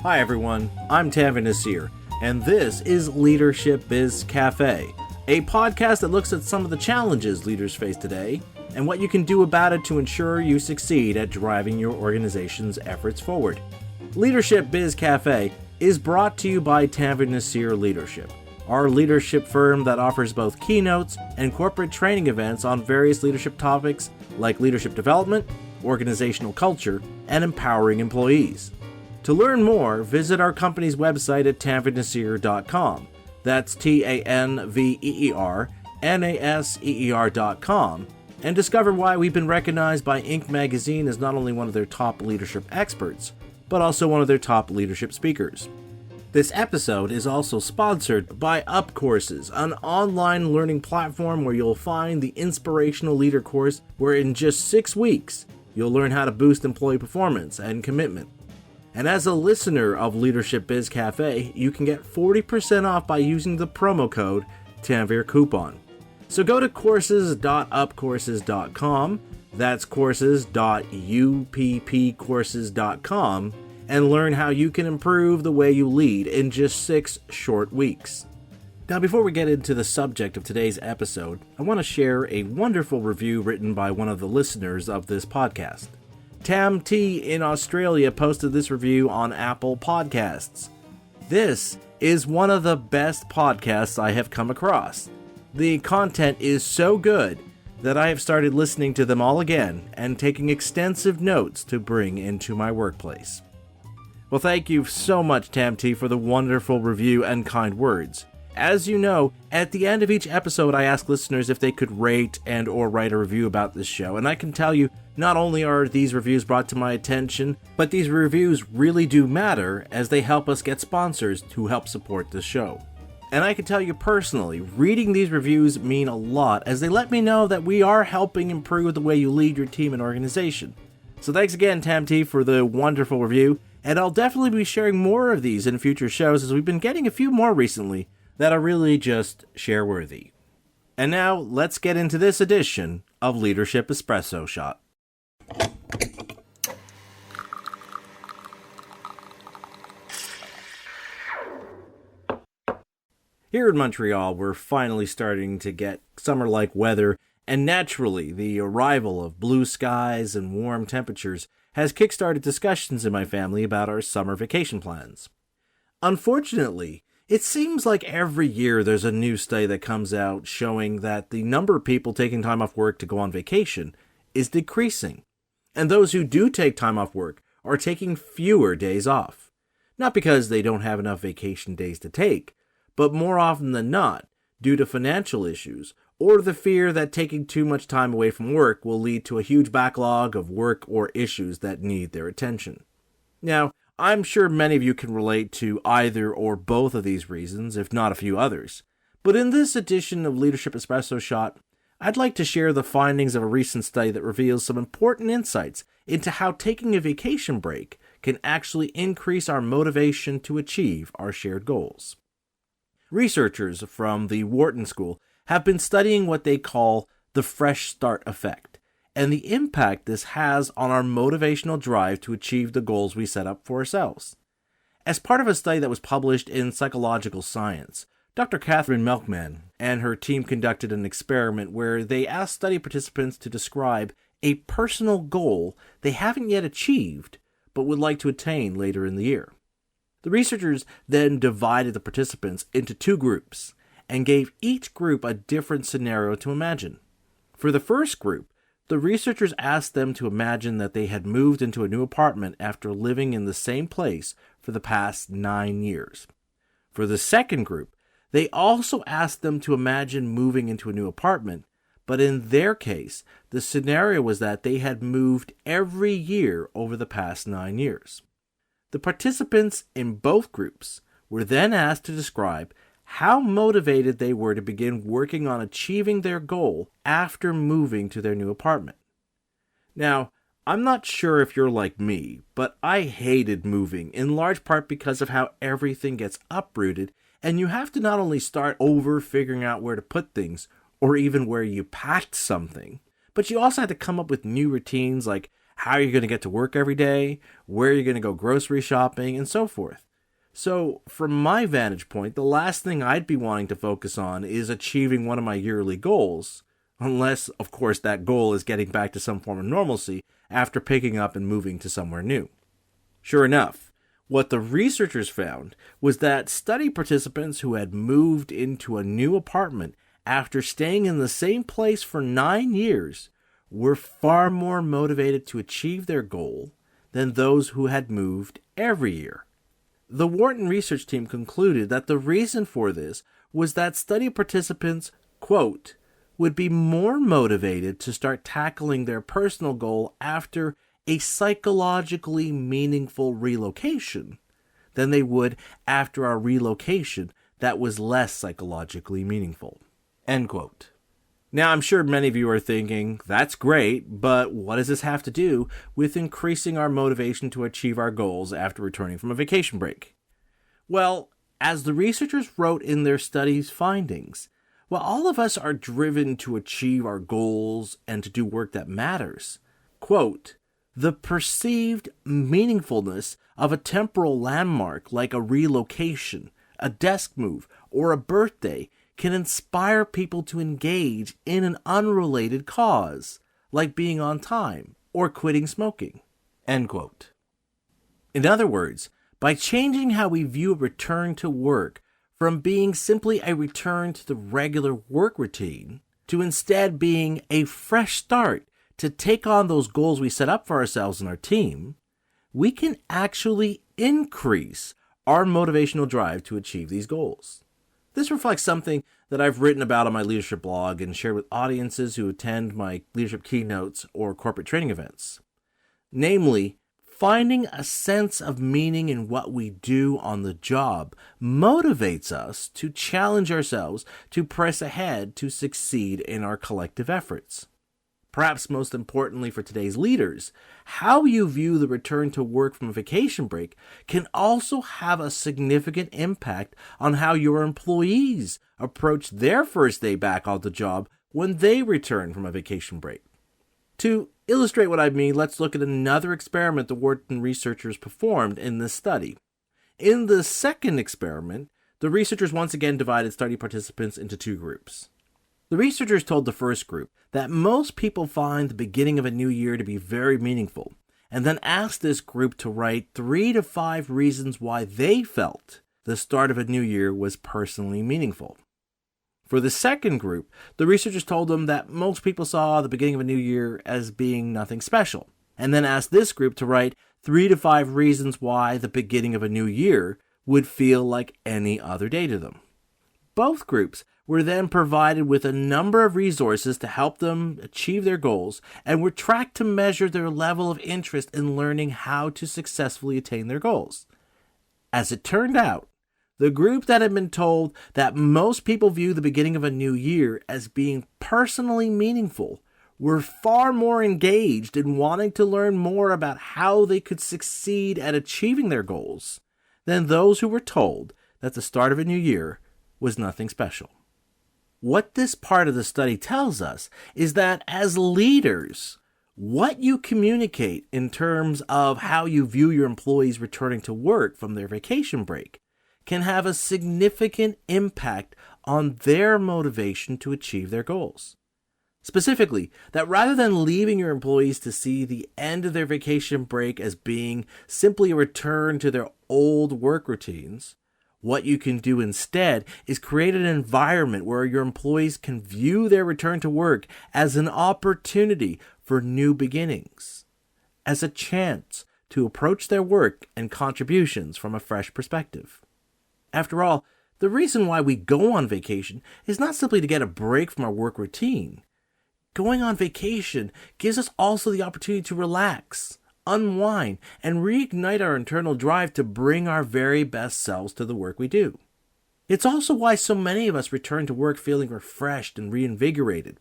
Hi everyone, I'm Tavin Nasir, and this is Leadership Biz Cafe, a podcast that looks at some of the challenges leaders face today and what you can do about it to ensure you succeed at driving your organization's efforts forward. Leadership Biz Cafe is brought to you by Tavin Nasir Leadership, our leadership firm that offers both keynotes and corporate training events on various leadership topics like leadership development, organizational culture, and empowering employees. To learn more, visit our company's website at tanveernasir.com. That's TANVERNASEER.com, and discover why we've been recognized by Inc. magazine as not only one of their top leadership experts, but also one of their top leadership speakers. This episode is also sponsored by Up Courses, an online learning platform where you'll find the Inspirational Leader course, where in just 6 weeks, you'll learn how to boost employee performance and commitment. And as a listener of Leadership Biz Cafe, you can get 40% off by using the promo code TANVERCoupon. So go to courses.upcourses.com, that's courses.uppcourses.com, and learn how you can improve the way you lead in just 6 short weeks. Now, before we get into the subject of today's episode, I want to share a wonderful review written by one of the listeners of this podcast. Tam T in Australia posted this review on Apple Podcasts. This is one of the best podcasts I have come across. The content is so good that I have started listening to them all again and taking extensive notes to bring into my workplace. Well, thank you so much, Tam T, for the wonderful review and kind words. As you know, at the end of each episode, I ask listeners if they could rate and or write a review about this show. And I can tell you, not only are these reviews brought to my attention, but these reviews really do matter as they help us get sponsors to help support this show. And I can tell you personally, reading these reviews mean a lot as they let me know that we are helping improve the way you lead your team and organization. So thanks again, Tam T, for the wonderful review. And I'll definitely be sharing more of these in future shows as we've been getting a few more recently that are really just share-worthy. And now, let's get into this edition of Leadership Espresso Shot. Here in Montreal, we're finally starting to get summer-like weather, and naturally, the arrival of blue skies and warm temperatures has kickstarted discussions in my family about our summer vacation plans. Unfortunately, it seems like every year there's a new study that comes out showing that the number of people taking time off work to go on vacation is decreasing. And those who do take time off work are taking fewer days off. Not because they don't have enough vacation days to take, but more often than not, due to financial issues or the fear that taking too much time away from work will lead to a huge backlog of work or issues that need their attention. Now, I'm sure many of you can relate to either or both of these reasons, if not a few others. But in this edition of Leadership Espresso Shot, I'd like to share the findings of a recent study that reveals some important insights into how taking a vacation break can actually increase our motivation to achieve our shared goals. Researchers from the Wharton School have been studying what they call the fresh start effect, and the impact this has on our motivational drive to achieve the goals we set up for ourselves. As part of a study that was published in Psychological Science, Dr. Catherine Melkman and her team conducted an experiment where they asked study participants to describe a personal goal they haven't yet achieved but would like to attain later in the year. The researchers then divided the participants into 2 groups and gave each group a different scenario to imagine. For the first group, the researchers asked them to imagine that they had moved into a new apartment after living in the same place for the past 9 years. For the second group, they also asked them to imagine moving into a new apartment, but in their case, the scenario was that they had moved every year over the past 9 years. The participants in both groups were then asked to describe how motivated they were to begin working on achieving their goal after moving to their new apartment. Now, I'm not sure if you're like me, but I hated moving, in large part because of how everything gets uprooted, and you have to not only start over figuring out where to put things, or even where you packed something, but you also had to come up with new routines like how you're going to get to work every day, where you're going to go grocery shopping, and so forth. So, from my vantage point, the last thing I'd be wanting to focus on is achieving one of my yearly goals, unless, of course, that goal is getting back to some form of normalcy after picking up and moving to somewhere new. Sure enough, what the researchers found was that study participants who had moved into a new apartment after staying in the same place for 9 years were far more motivated to achieve their goal than those who had moved every year. The Wharton research team concluded that the reason for this was that study participants, quote, would be more motivated to start tackling their personal goal after a psychologically meaningful relocation than they would after a relocation that was less psychologically meaningful, end quote. Now, I'm sure many of you are thinking, that's great, but what does this have to do with increasing our motivation to achieve our goals after returning from a vacation break? Well, as the researchers wrote in their study's findings, while all of us are driven to achieve our goals and to do work that matters, quote, the perceived meaningfulness of a temporal landmark like a relocation, a desk move, or a birthday can inspire people to engage in an unrelated cause, like being on time or quitting smoking, end quote. In other words, by changing how we view a return to work from being simply a return to the regular work routine to instead being a fresh start to take on those goals we set up for ourselves and our team, we can actually increase our motivational drive to achieve these goals. This reflects something that I've written about on my leadership blog and shared with audiences who attend my leadership keynotes or corporate training events. Namely, finding a sense of meaning in what we do on the job motivates us to challenge ourselves to press ahead to succeed in our collective efforts. Perhaps most importantly for today's leaders, how you view the return to work from a vacation break can also have a significant impact on how your employees approach their first day back on the job when they return from a vacation break. To illustrate what I mean, let's look at another experiment the Wharton researchers performed in this study. In the second experiment, the researchers once again divided study participants into two groups. The researchers told the first group that most people find the beginning of a new year to be very meaningful, and then asked this group to write 3 to 5 reasons why they felt the start of a new year was personally meaningful. For the second group, the researchers told them that most people saw the beginning of a new year as being nothing special, and then asked this group to write 3 to 5 reasons why the beginning of a new year would feel like any other day to them. Both groups were then provided with a number of resources to help them achieve their goals and were tracked to measure their level of interest in learning how to successfully attain their goals. As it turned out, the group that had been told that most people view the beginning of a new year as being personally meaningful were far more engaged in wanting to learn more about how they could succeed at achieving their goals than those who were told that the start of a new year was nothing special. What this part of the study tells us is that as leaders, what you communicate in terms of how you view your employees returning to work from their vacation break can have a significant impact on their motivation to achieve their goals. Specifically, that rather than leaving your employees to see the end of their vacation break as being simply a return to their old work routines, what you can do instead is create an environment where your employees can view their return to work as an opportunity for new beginnings, as a chance to approach their work and contributions from a fresh perspective. After all, the reason why we go on vacation is not simply to get a break from our work routine. Going on vacation gives us also the opportunity to relax, unwind, and reignite our internal drive to bring our very best selves to the work we do. It's also why so many of us return to work feeling refreshed and reinvigorated.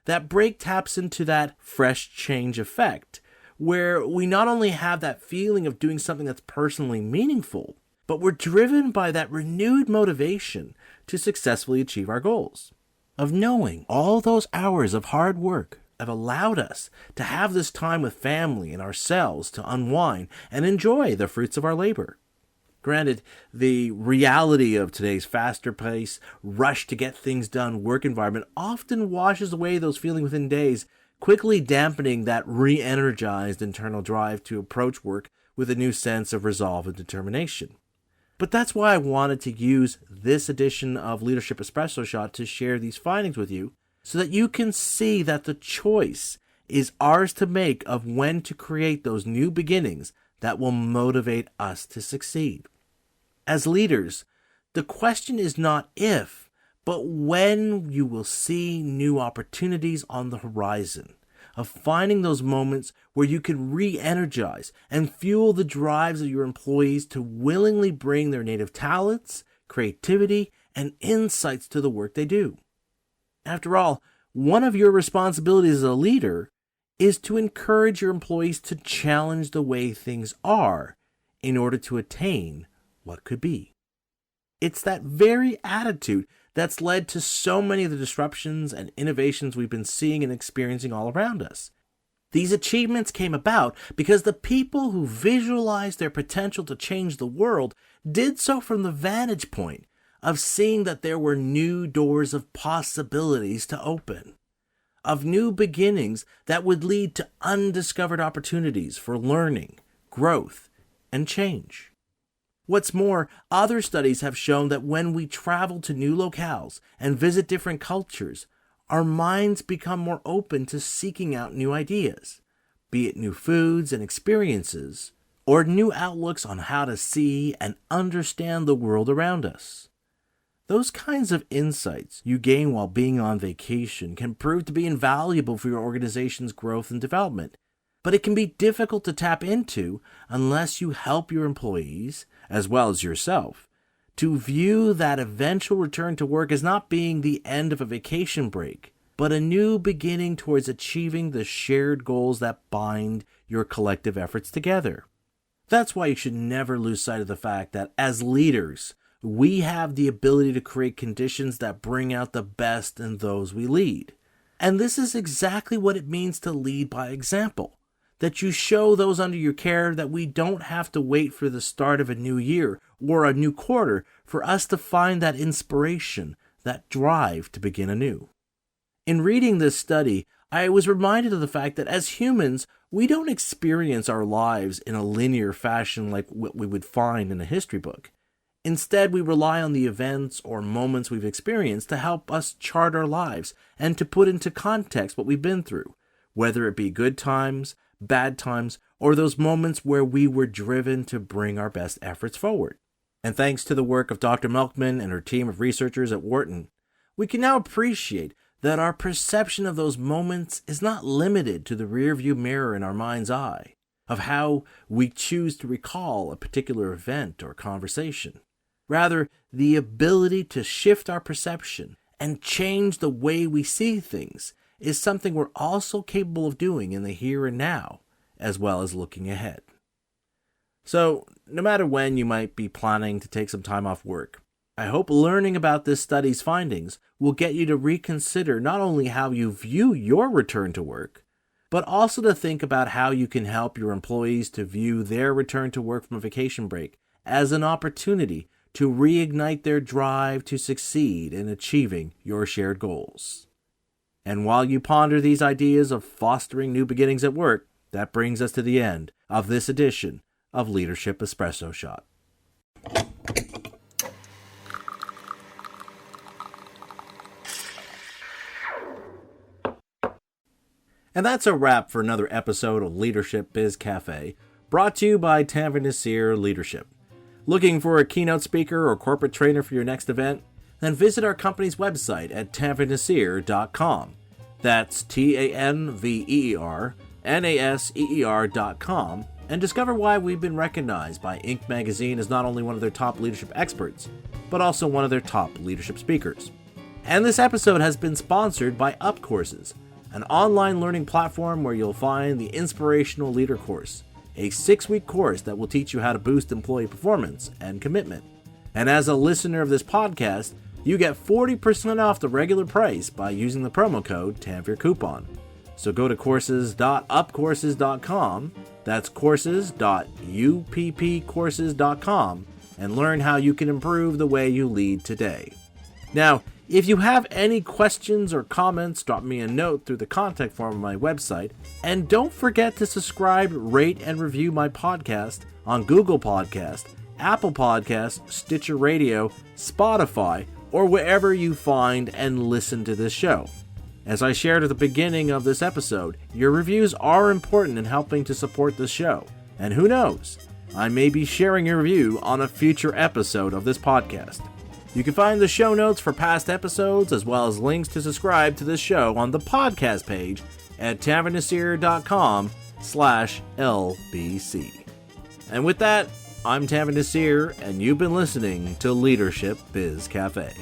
That break taps into that fresh change effect, where we not only have that feeling of doing something that's personally meaningful, but we're driven by that renewed motivation to successfully achieve our goals, of knowing all those hours of hard work, have allowed us to have this time with family and ourselves to unwind and enjoy the fruits of our labor. Granted, the reality of today's faster pace, rush to get things done work environment often washes away those feelings within days, quickly dampening that re-energized internal drive to approach work with a new sense of resolve and determination. But that's why I wanted to use this edition of Leadership Espresso Shot to share these findings with you, so that you can see that the choice is ours to make of when to create those new beginnings that will motivate us to succeed. As leaders, the question is not if, but when you will see new opportunities on the horizon, of finding those moments where you can re-energize and fuel the drives of your employees to willingly bring their native talents, creativity, and insights to the work they do. After all, one of your responsibilities as a leader is to encourage your employees to challenge the way things are in order to attain what could be. It's that very attitude that's led to so many of the disruptions and innovations we've been seeing and experiencing all around us. These achievements came about because the people who visualized their potential to change the world did so from the vantage point of seeing that there were new doors of possibilities to open, of new beginnings that would lead to undiscovered opportunities for learning, growth, and change. What's more, other studies have shown that when we travel to new locales and visit different cultures, our minds become more open to seeking out new ideas, be it new foods and experiences, or new outlooks on how to see and understand the world around us. Those kinds of insights you gain while being on vacation can prove to be invaluable for your organization's growth and development, but it can be difficult to tap into unless you help your employees, as well as yourself, to view that eventual return to work as not being the end of a vacation break, but a new beginning towards achieving the shared goals that bind your collective efforts together. That's why you should never lose sight of the fact that as leaders, we have the ability to create conditions that bring out the best in those we lead. And this is exactly what it means to lead by example. That you show those under your care that we don't have to wait for the start of a new year or a new quarter for us to find that inspiration, that drive to begin anew. In reading this study, I was reminded of the fact that as humans, we don't experience our lives in a linear fashion like what we would find in a history book. Instead, we rely on the events or moments we've experienced to help us chart our lives and to put into context what we've been through, whether it be good times, bad times, or those moments where we were driven to bring our best efforts forward. And thanks to the work of Dr. Melkman and her team of researchers at Wharton, we can now appreciate that our perception of those moments is not limited to the rearview mirror in our mind's eye, of how we choose to recall a particular event or conversation. Rather, the ability to shift our perception and change the way we see things is something we're also capable of doing in the here and now, as well as looking ahead. So, no matter when you might be planning to take some time off work, I hope learning about this study's findings will get you to reconsider not only how you view your return to work, but also to think about how you can help your employees to view their return to work from a vacation break as an opportunity to reignite their drive to succeed in achieving your shared goals. And while you ponder these ideas of fostering new beginnings at work, that brings us to the end of this edition of Leadership Espresso Shot. And that's a wrap for another episode of Leadership Biz Cafe, brought to you by Tanver Nasir Leadership. Looking for a keynote speaker or corporate trainer for your next event? Then visit our company's website at tanvernasir.com. That's TANVERNASEER.com, and discover why we've been recognized by Inc. magazine as not only one of their top leadership experts, but also one of their top leadership speakers. And this episode has been sponsored by Up Courses, an online learning platform where you'll find the Inspirational Leader Course, a 6-week course that will teach you how to boost employee performance and commitment. And as a listener of this podcast, you get 40% off the regular price by using the promo code TANVERCoupon. So go to courses.upcourses.com, that's courses.uppcourses.com, and learn how you can improve the way you lead today. Now, if you have any questions or comments, drop me a note through the contact form on my website, and don't forget to subscribe, rate, and review my podcast on Google Podcast, Apple Podcasts, Stitcher Radio, Spotify, or wherever you find and listen to this show. As I shared at the beginning of this episode, your reviews are important in helping to support this show. And who knows, I may be sharing your review on a future episode of this podcast. You can find the show notes for past episodes as well as links to subscribe to this show on the podcast page at tavernasir.com/LBC. And with that, I'm Tavern Nasir, and you've been listening to Leadership Biz Cafe.